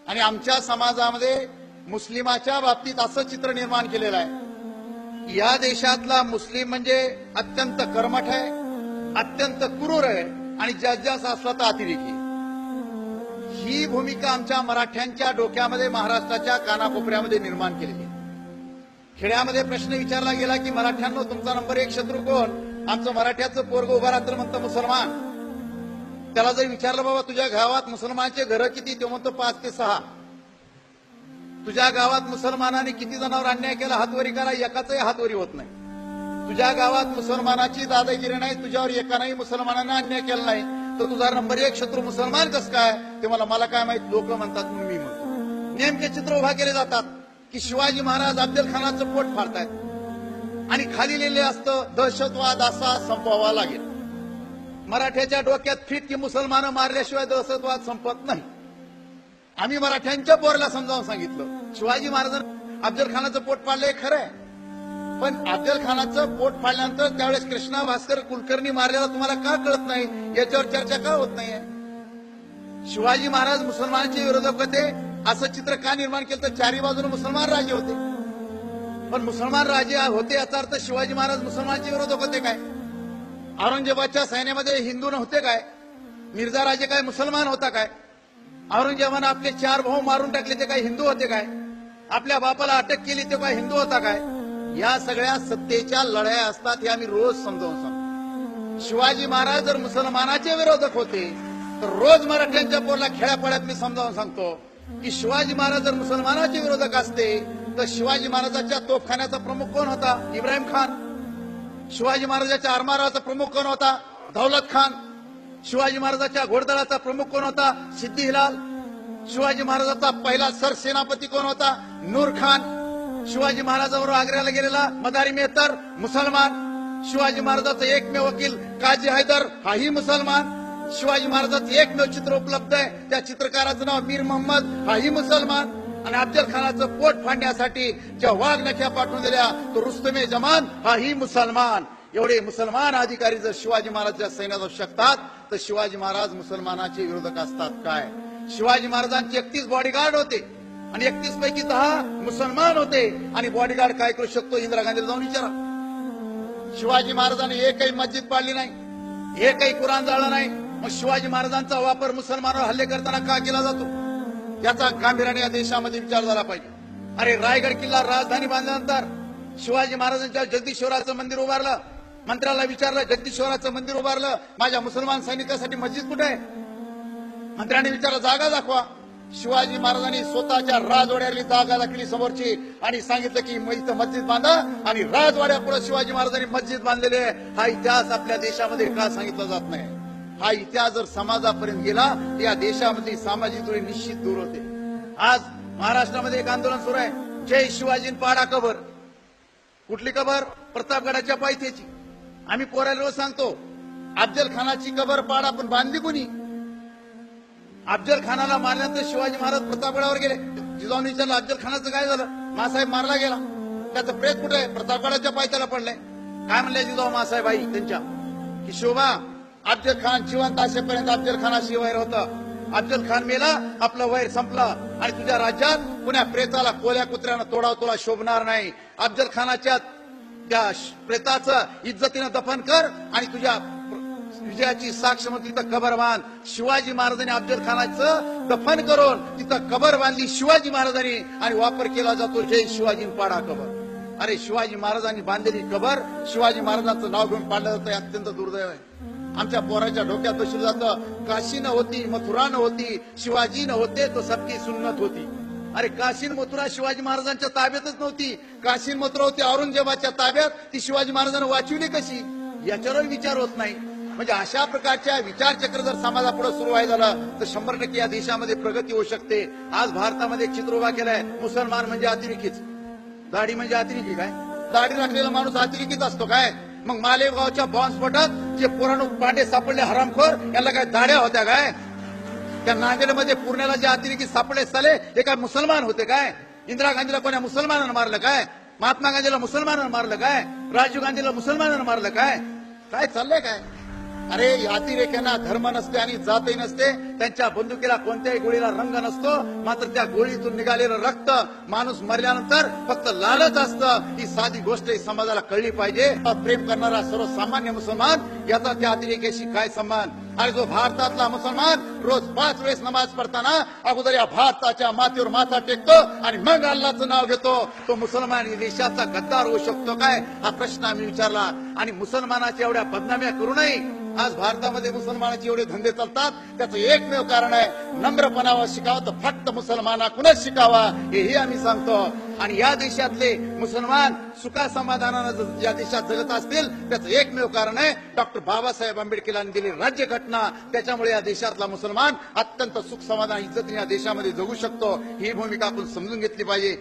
आणि आमच्या समाजामध्ये मुस्लिमाच्या बाबतीत असं चित्र निर्माण केलेलं आहे, या देशातला मुस्लिम म्हणजे अत्यंत कर्मठ आहे, अत्यंत क्रूर आहे आणि ज्यास असला तर अतिरेकी. ही भूमिका आमच्या मराठ्यांच्या डोक्यामध्ये महाराष्ट्राच्या कानाकोपऱ्यामध्ये निर्माण केलेली आहे. खेड्यामध्ये प्रश्न विचारला गेला की मराठ्यांनो तुमचा नंबर 1 शत्रू कोण? आमचं मराठ्याचं पोरग उभा राहतं म्हणतं मुसलमान. त्याला जर विचारलं बाबा तुझ्या गावात मुसलमानचे घरं किती, तो म्हणतो 5 ते 6. तुझ्या गावात मुसलमानाने किती जणांवर अन्याय केला हातवरी करा, एकाचाही हातवरी होत नाही. तुझ्या गावात मुसलमानाची दादागिरी नाही, तुझ्यावर एकानाही मुसलमानाने अन्याय केला नाही, तर तुझा नंबर 1 शत्रू मुसलमान कसं काय? ते मला काय माहित, लोक म्हणतात म्हणून मी म्हणतो. नेमके चित्र उभा केले जातात की शिवाजी महाराज अफजल खानाचं पोट फाडतायत आणि खाली लिहिले असतं दहशतवाद असा संपवावा लागेल. मराठ्याच्या डोक्यात फिट की मुसलमान मारल्याशिवाय दहशतवाद संपत नाही. आम्ही मराठ्यांच्या पोरला समजावून सांगितलं शिवाजी महाराजांनी अफजल खानाचं पोट फाडलंय खरं आहे, पण अफजल खानाचं पोट फाडल्यानंतर त्यावेळेस कृष्णा भास्कर कुलकर्णी मारलेला तुम्हाला का कळत नाही, याच्यावर चर्चा का होत नाहीये? शिवाजी महाराज मुसलमानांचे विरोधक होते असं चित्र का निर्माण केलं? तर चारी बाजूने मुसलमान राजे होते, पण मुसलमान राजे होते याचा अर्थ शिवाजी महाराज मुसलमानांचे विरोधक होते काय? औरंगजेबाच्या सैन्यामध्ये हिंदू नव्हते काय? मिर्झा राजे काय मुसलमान होता काय? औरंगजेबानं आपले 4 भाऊ मारून टाकले ते काय हिंदू होते काय? आपल्या बापाला अटक केली ते काय हिंदू होता काय? या सगळ्या सत्तेच्या लढाया असतात हे आम्ही रोज समजावून सांगतो. शिवाजी महाराज जर मुसलमानाचे विरोधक होते तर रोज मराठ्यांच्या पोरला खेड्यापाड्यात मी समजावून सांगतो की शिवाजी महाराज जर मुसलमानाचे विरोधक असते तर शिवाजी महाराजांच्या तोफखान्याचा प्रमुख कोण होता? इब्राहिम खान. शिवाजी महाराजांच्या आरमाराचा प्रमुख कोण होता? दौलत खान. शिवाजी महाराजांच्या घोडदळाचा प्रमुख कोण होता? सिद्दी हिलाल. शिवाजी महाराजांचा पहिला सरसेनापती कोण होता? नूर खान. शिवाजी महाराजांबरोबर आग्र्याला गेलेला मदारी मेहतर मुसलमान. शिवाजी महाराजांचा एकमेव वकील काजी हैदर हाही मुसलमान. शिवाजी महाराजांचं एकमेव चित्र उपलब्ध आहे, त्या चित्रकाराचं नाव मीर मोहम्मद हाही मुसलमान. आणि अफजल खानाचं पोट फाडण्यासाठी ज्या वाघनख्या पाठवून दिल्या तो रुस्तमे जमान हाही मुसलमान. एवढे मुसलमान अधिकारी जर शिवाजी महाराजांच्या सैन्यात असू शकतात तर शिवाजी महाराज मुसलमानाचे विरोधक असतात काय? शिवाजी महाराजांचे 31 बॉडीगार्ड होते आणि 31 पैकी 10 मुसलमान होते. आणि बॉडीगार्ड काय करू शकतो इंदिरा गांधीला जाऊन विचारा. शिवाजी महाराजांनी एकही मस्जिद पाडली नाही, एकही कुराण जाळलं नाही. मग शिवाजी महाराजांचा वापर मुसलमानांवर हल्ले करताना का केला जातो? याचा गांभीर्याने या देशामध्ये विचार झाला पाहिजे. अरे रायगड किल्ला राजधानी बांधल्यानंतर शिवाजी महाराजांच्या जगदीश्वराचं मंदिर उभारलं. मंत्र्याला विचारलं जगदीश्वराचं मंदिर उभारलं, माझ्या मुसलमान सैनिकांसाठी मस्जिद कुठे आहे? मंत्र्यांनी विचारलं जागा दाखवा. शिवाजी महाराजांनी स्वतःच्या राजवाड्यातली जागा दाखवली समोरची आणि सांगितलं की इथं मस्जिद बांधा, आणि राजवाड्यापुढे शिवाजी महाराजांनी मस्जिद बांधलेली आहे. हा इतिहास आपल्या देशामध्ये का सांगितला जात नाही? हा इतिहास जर समाजापर्यंत गेला तर या देशामध्ये सामाजिक दुरी निश्चित दूर होते. आज महाराष्ट्रामध्ये एक आंदोलन सुरू आहे, जय शिवाजी पाडा कबर. कुठली कबर? प्रतापगडाच्या पायथ्याची. आम्ही पोराला रोज सांगतो अफजल खानाची कबर पाडा, पण बांधली कुणी? अफजल खानाला मारल्यानंतर शिवाजी महाराज प्रतापगडावर गेले. जिजाऊने विचारलं अफजल खानाचं काय झालं? मासाहेब मारला गेला. त्याचं प्रेत कुठे आहे? प्रतापगडाच्या पायथ्याला पडलंय. काय म्हणले जिजाऊ मासाहेब आई त्यांच्या की शोभा अफजल खान जिवंत असेपर्यंत अफजल खानाशी वैर होतं. अफजल खान मेला, आपलं वैर संपलं आणि तुझ्या राज्यात पुण्या प्रेताला कोल्या कुत्र्यानं तोडाव तुला शोभणार नाही. अफजल खानाच्या त्या प्रेताचं इज्जतीनं दफन कर आणि तुझ्या विजयाची साक्ष म्हणून तिथं कबर बांध. शिवाजी महाराजांनी अफजल खानाचं दफन करून तिथं कबर बांधली शिवाजी महाराजांनी, आणि वापर केला जातो जय शिवाजी पाडा कबर. अरे शिवाजी महाराजांनी बांधलेली कबर शिवाजी महाराजांचं नाव घेऊन पाडलं जातं, हे अत्यंत दुर्दैव आहे. आमच्या पोराच्या डोक्यात बसलं जातं काशी न होती, मथुरा न होती, शिवाजी न होते तो सबकी सुन्नत होती. अरे काशी मथुरा शिवाजी महाराजांच्या ताब्यातच नव्हती. काशी मथुरा होती औरंगजेबाच्या ताब्यात, ती शिवाजी महाराजांना वाचवली कशी? याच्यावर विचार होत नाही. म्हणजे अशा प्रकारच्या विचारचक्र जर समाजापुढे सुरू व्हायला झालं तर 100% या देशामध्ये प्रगती होऊ शकते. आज भारतामध्ये एक चित्र उभा केलंय, मुसलमान म्हणजे अतिरेकीच. दाढी म्हणजे अतिरेकी काय? दाढी राखलेला माणूस अतिरेकीच असतो काय? मग मालेगावच्या बॉम्बस्फोटात जे पुराण पांडे सापडले हरामखोर, याला काय दाढ्या होत्या काय? त्या नांदेडमध्ये पुण्याला जे अतिरेकी सापडले साले हे काय मुसलमान होते काय? इंदिरा गांधीला कोण्या मुसलमानानं मारलं काय? महात्मा गांधीला मुसलमानानं मारलं काय? राजीव गांधीला मुसलमानानं मारलं काय? काय चाललंय काय? अरे या अतिरेक्यांना धर्म नसते आणि जातही नसते, त्यांच्या बंदुकीला कोणत्याही गोळीला रंग नसतो, मात्र त्या गोळीतून निघालेलं रक्त माणूस मरल्यानंतर फक्त लालच असतं. ही साधी गोष्ट ही समाजाला कळली पाहिजे. प्रेम करणारा सर्वसामान्य मुसलमान याचा त्या अतिरेक्याशी काय संबंध? आणि जो भारतातला मुसलमान रोज 5 वेळेस नमाज पडताना अगोदर या भारताच्या मातीवर माथा टेकतो आणि मग अल्लाचं नाव घेतो, तो मुसलमान या देशाचा गद्दार होऊ शकतो काय? हा प्रश्न आम्ही विचारला. आणि मुसलमानाच्या एवढ्या बदनाम्या करूनही आज भारतामध्ये मुसलमानाचे एवढे धंदे चालतात, त्याचं एकमेव कारण आहे, नम्रपणावर शिकावं तर फक्त मुसलमानाकडूनच शिकावा, हेही आम्ही सांगतो. आणि या देशातले मुसलमान सुखा समाधानानं या देशात जगत असतील, त्याचं एकमेव कारण आहे डॉक्टर बाबासाहेब आंबेडकरांनी दिलेली राज्यघटना. त्याच्यामुळे या देशातला मुसलमान अत्यंत सुख समाधान इज्जतीने या देशामध्ये जगू शकतो. ही भूमिका आपण समजून घेतली पाहिजे.